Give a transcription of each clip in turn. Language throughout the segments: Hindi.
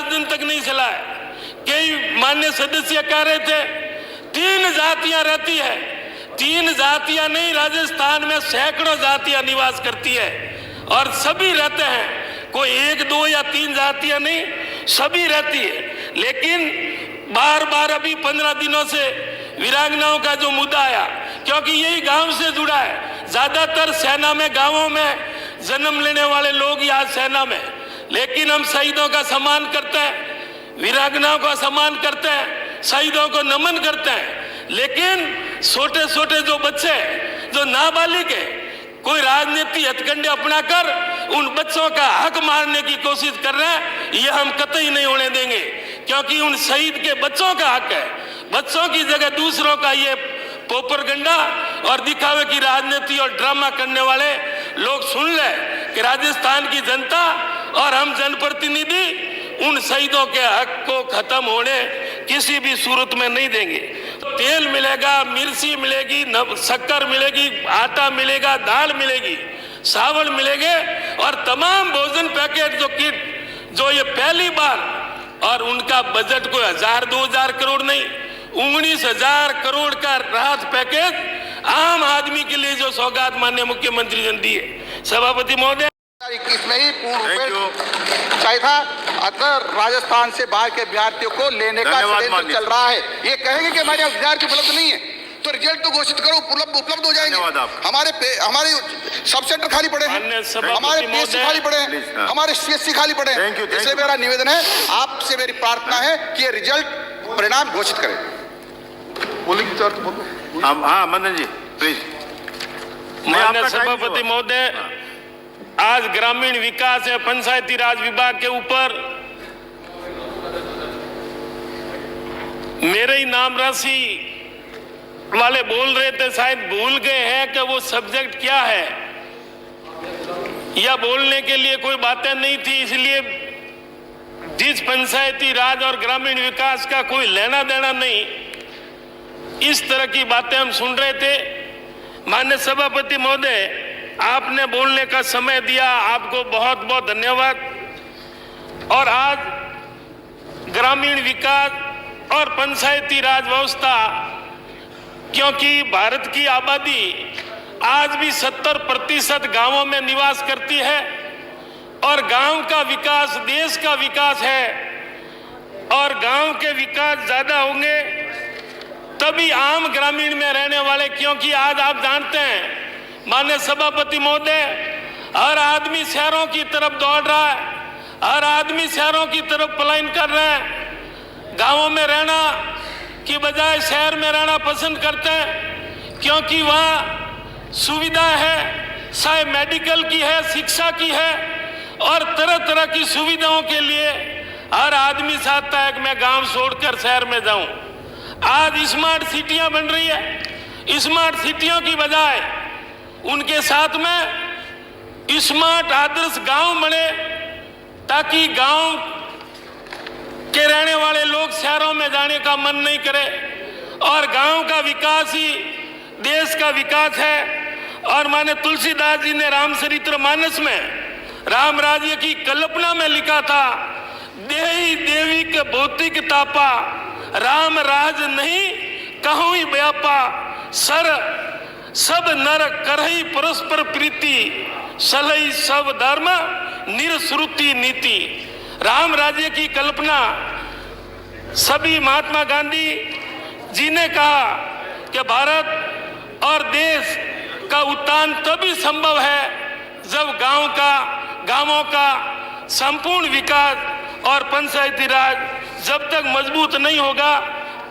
दिन तक नहीं चला है। कई मान्य सदस्य कह रहे थे 3 जातियां रहती है। 3 जातियां नहीं, राजस्थान में सैकड़ों जातियां निवास करती है और सभी रहते हैं। कोई 1, 2 या 3 जातियां नहीं, सभी रहती है। लेकिन बार बार अभी 15 दिनों से वीरांगनाओं का जो मुद्दा आया, क्योंकि यही गांव से जुड़ा है। ज्यादातर सेना में, गांवों में जन्म लेने वाले लोग या सेना में, लेकिन हम शहीदों का सम्मान करते हैं, वीरांगनाओं का सम्मान करते हैं, शहीदों को नमन करते हैं। लेकिन छोटे छोटे जो बच्चे, जो नाबालिग है, कोई राजनीति हथकंडे अपनाकर उन बच्चों का हक मारने की कोशिश कर रहे हैं, ये हम कतई नहीं होने देंगे। क्योंकि उन शहीद के बच्चों का हक है। बच्चों की जगह दूसरों का ये पोपरगंडा और दिखावे की राजनीति और ड्रामा करने वाले लोग सुन ले कि राजस्थान की जनता और हम जनप्रतिनिधि उन शहीदों के हक को खत्म होने किसी भी सूरत में नहीं देंगे। तेल मिलेगा, मिर्ची मिलेगी, शक्कर मिलेगी, आटा मिलेगा, दाल मिलेगी, चावल मिलेंगे और तमाम भोजन पैकेट जो किट जो ये पहली बार, और उनका बजट कोई 1000-2000 करोड़ नहीं, 19,000 करोड़ का राहत पैकेज आम आदमी के लिए जो सौगात माननीय मुख्यमंत्री ने दी है। सभापति महोदय, 21 में ही पूर्ण रूप चाहिए था। अगर राजस्थान से बाहर के विद्यार्थियों को लेने का षड्यंत्र चल रहा है, ये कहेंगे कि हमारे विद्यार्थी उपलब्ध नहीं है, तो रिजल्ट तो घोषित करो, उपलब्ध हो जाएंगे। हमारे सब सेंटर खाली पड़े हैं, हमारे पीएससी खाली पड़े हैं, हमारे सीएससी खाली पड़े हैं। इसलिए मेरा निवेदन है, आपसे मेरी प्रार्थना है कि ये रिजल्ट परिणाम घोषित करें। हाँ मदन जी प्लीज। माननीय सभापति महोदय, आज ग्रामीण विकास या पंचायती राज विभाग के ऊपर मेरे ही नाम राशि वाले बोल रहे थे, शायद भूल गए हैं कि वो सब्जेक्ट क्या है, या बोलने के लिए कोई बातें नहीं थी। इसलिए जिस पंचायती राज और ग्रामीण विकास का कोई लेना देना नहीं, इस तरह की बातें हम सुन रहे थे। माननीय सभापति महोदय, आपने बोलने का समय दिया, आपको बहुत बहुत धन्यवाद। और आज ग्रामीण विकास और पंचायती राज व्यवस्था, क्योंकि भारत की आबादी आज भी 70% गांवों में निवास करती है और गांव का विकास देश का विकास है, और गांव के विकास ज्यादा होंगे तभी आम ग्रामीण में रहने वाले, क्योंकि आज आप जानते हैं माननीय सभापति महोदय, हर आदमी शहरों की तरफ दौड़ रहा है, हर आदमी शहरों की तरफ पलायन कर रहे हैं। गांवों में रहना की बजाय शहर में रहना पसंद करते हैं, क्योंकि वहाँ सुविधा है, चाहे मेडिकल की है, शिक्षा की है, और तरह तरह की सुविधाओं के लिए हर आदमी चाहता है कि मैं गांव छोड़कर शहर में जाऊं। आज स्मार्ट सिटियां बन रही है, स्मार्ट सिटियों की बजाय उनके साथ में स्मार्ट आदर्श गांव बने, ताकि गांव के रहने वाले लोग शहरों में जाने का मन नहीं करे। और गांव का विकास ही देश का विकास है। और माने तुलसीदास जी ने रामचरितमानस में राम राज्य की कल्पना में लिखा था, देही देवी के भौतिक तापा, राम राज नहीं कहूँ ही व्यापा, सर सब नर करही परस्पर प्रीति, सलई सब धर्म निरश्रुति नीति। राम राज्य की कल्पना सभी महात्मा गांधी जी ने कहा कि भारत और देश का उत्थान तभी संभव है जब गांवों का संपूर्ण विकास और पंचायती राज जब तक मजबूत नहीं होगा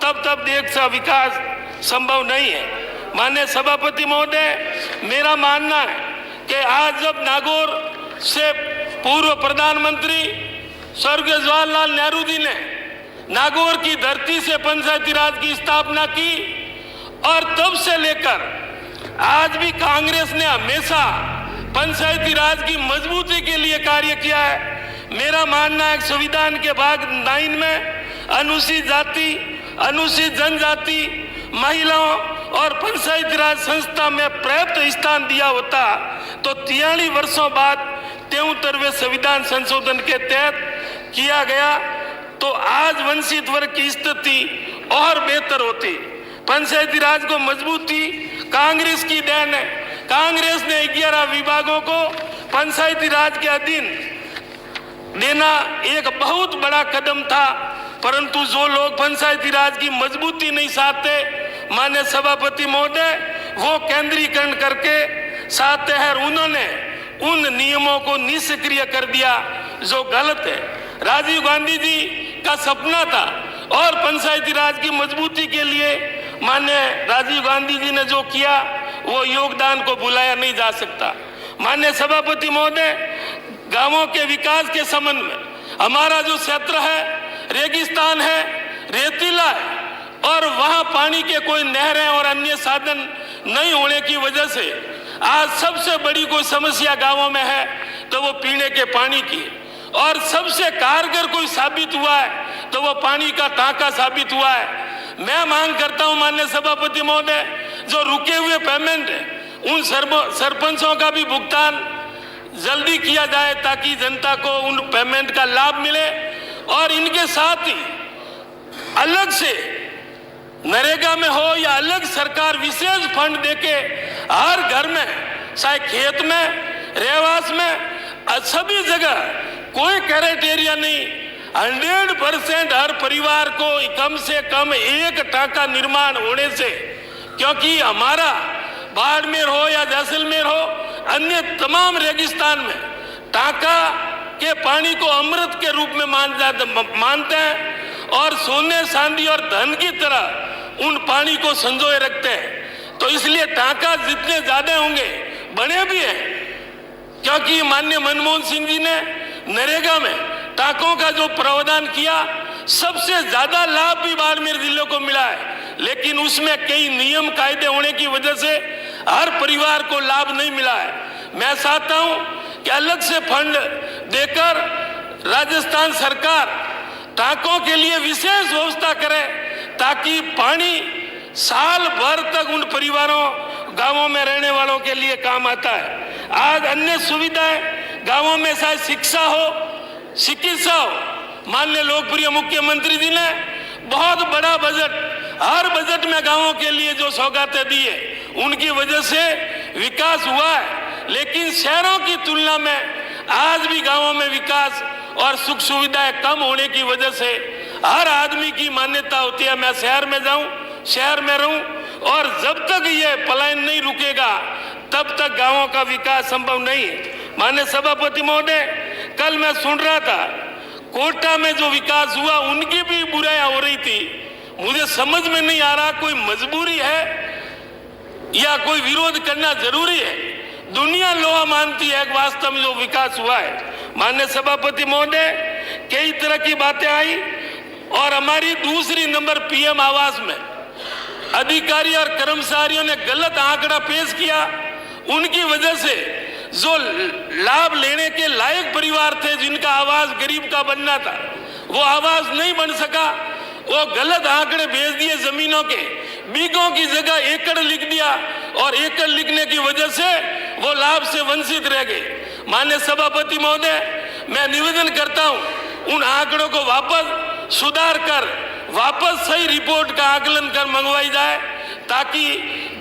तब तक देश का विकास संभव नहीं है। माननीय सभापति महोदय, मेरा मानना है कि आज जब नागौर से पूर्व प्रधानमंत्री स्वर्गीय जवाहरलाल नेहरू जी ने नागौर की धरती से पंचायती राज की स्थापना की, और तब से लेकर आज भी कांग्रेस ने हमेशा पंचायती राज की मजबूती के लिए कार्य किया है। मेरा मानना है संविधान के भाग 9 में अनुसूचित जाति, अनुसूचित जनजाति, महिलाओं और पंचायती राज संस्था में पर्याप्त स्थान दिया होता तो 43 वर्षों बाद 73वें संविधान संशोधन के तहत किया गया तो आज वंचित वर्ग की स्थिति और बेहतर होती। पंचायती राज को मजबूती कांग्रेस की देन है। कांग्रेस ने 11 विभागों को पंचायती राज के अधीन देना एक बहुत बड़ा कदम था, परंतु जो लोग पंचायती राज की मजबूती नहीं चाहते, माननीय सभापति महोदय, वो केंद्रीकरण करके चाहते हैं। उन्होंने उन नियमों को निष्क्रिय कर दिया जो गलत है। राजीव गांधी जी का सपना था और पंचायती राज की मजबूती के लिए माननीय राजीव गांधी जी ने जो किया वो योगदान को भुलाया नहीं जा सकता। माननीय सभापति महोदय, गांवों के विकास के संबंध में हमारा जो क्षेत्र है रेगिस्तान है, रेतीला है और वहां पानी के कोई नहरें और अन्य साधन नहीं होने की वजह से आज सबसे बड़ी कोई समस्या गांवों में है तो वो पीने के पानी की, और सबसे कारगर कोई साबित हुआ है तो वो पानी का टांका साबित हुआ है। मैं मांग करता हूं माननीय सभापति महोदय, जो रुके हुए पेमेंट है उन सरपंचों का भी भुगतान जल्दी किया जाए ताकि जनता को उन पेमेंट का लाभ मिले, और इनके साथ ही अलग से नरेगा में हो या अलग सरकार विशेष फंड देके हर घर में, चाहे खेत में, रहवास में, सभी जगह कोई क्राइटेरिया नहीं, 100% हर परिवार को कम से कम एक टांका निर्माण होने से, क्योंकि हमारा बाड़मेर हो या जैसलमेर हो, अन्य तमाम रेगिस्तान में टांका के पानी को अमृत के रूप में मानते हैं और सोने चांदी और धन की तरह उन पानी को संजोए रखते हैं। तो इसलिए टांका जितने ज्यादा होंगे बने भी हैं, क्योंकि माननीय मनमोहन सिंह जी ने नरेगा में टांकों का जो प्रावधान किया, सबसे ज्यादा लाभ भी बाड़मेर जिले को मिला है, लेकिन उसमें कई नियम कायदे होने की वजह से हर परिवार को लाभ नहीं मिला है। मैं चाहता हूं कि अलग से फंड देकर राजस्थान सरकार टांकों के लिए विशेष व्यवस्था करे ताकि पानी साल भर तक उन परिवारों, गांवों में रहने वालों के लिए काम आता है। आज अन्य सुविधाएं गांवों में, चाहे शिक्षा हो, चिकित्सा हो, माननीय लोकप्रिय मुख्यमंत्री जी ने बहुत बड़ा बजट, हर बजट में गांवों के लिए जो सौगातें दी है उनकी वजह से विकास हुआ है। लेकिन शहरों की तुलना में आज भी गांवों में विकास और सुख सुविधाएं कम होने की वजह से हर आदमी की मान्यता होती है मैं शहर में जाऊं, शहर में रहूं, और जब तक ये पलायन नहीं रुकेगा तब तक गांवों का विकास संभव नहीं है। माननीय सभापति महोदय, कल मैं सुन रहा था कोटा में जो विकास हुआ उनकी भी बुराइयां हो रही थी। मुझे समझ में नहीं आ रहा कोई मजबूरी है या कोई विरोध करना जरूरी है। दुनिया लोहा मानती है वास्तव में जो विकास हुआ है। माननीय सभापति महोदय, कई तरह की बातें आई और हमारी दूसरी नंबर पीएम आवास में अधिकारी और कर्मचारियों ने गलत आंकड़ा पेश किया। उनकी वजह से जो लाभ लेने के लायक परिवार थे, जिनका आवास गरीब का बनना था, वो आवास नहीं बन सका। वो गलत आंकड़े भेज दिए, जमीनों के बीघों की जगह एकड़ लिख दिया और एकड़ लिखने की वजह से वो लाभ से वंचित रह गए। माननीय सभापति महोदय, मैं निवेदन करता हूं उन आंकड़ों को वापस सुधार कर वापस सही रिपोर्ट का आकलन कर मंगवाई जाए ताकि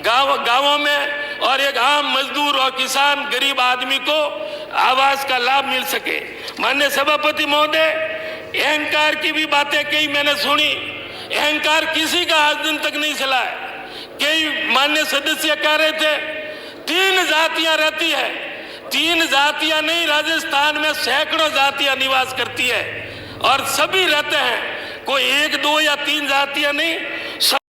गांवों में और एक आम मजदूर और किसान गरीब आदमी को आवास का लाभ मिल सके। माननीय सभापति महोदय, अहंकार की भी बातें कई मैंने सुनी। अहंकार किसी का आज दिन तक नहीं चला है। कई माननीय सदस्य कह रहे थे 3 जातियां रहती है। 3 जातियां नहीं, राजस्थान में सैकड़ों जातियां निवास करती है और सभी रहते हैं। कोई 1, 2 या 3 जातियां नहीं।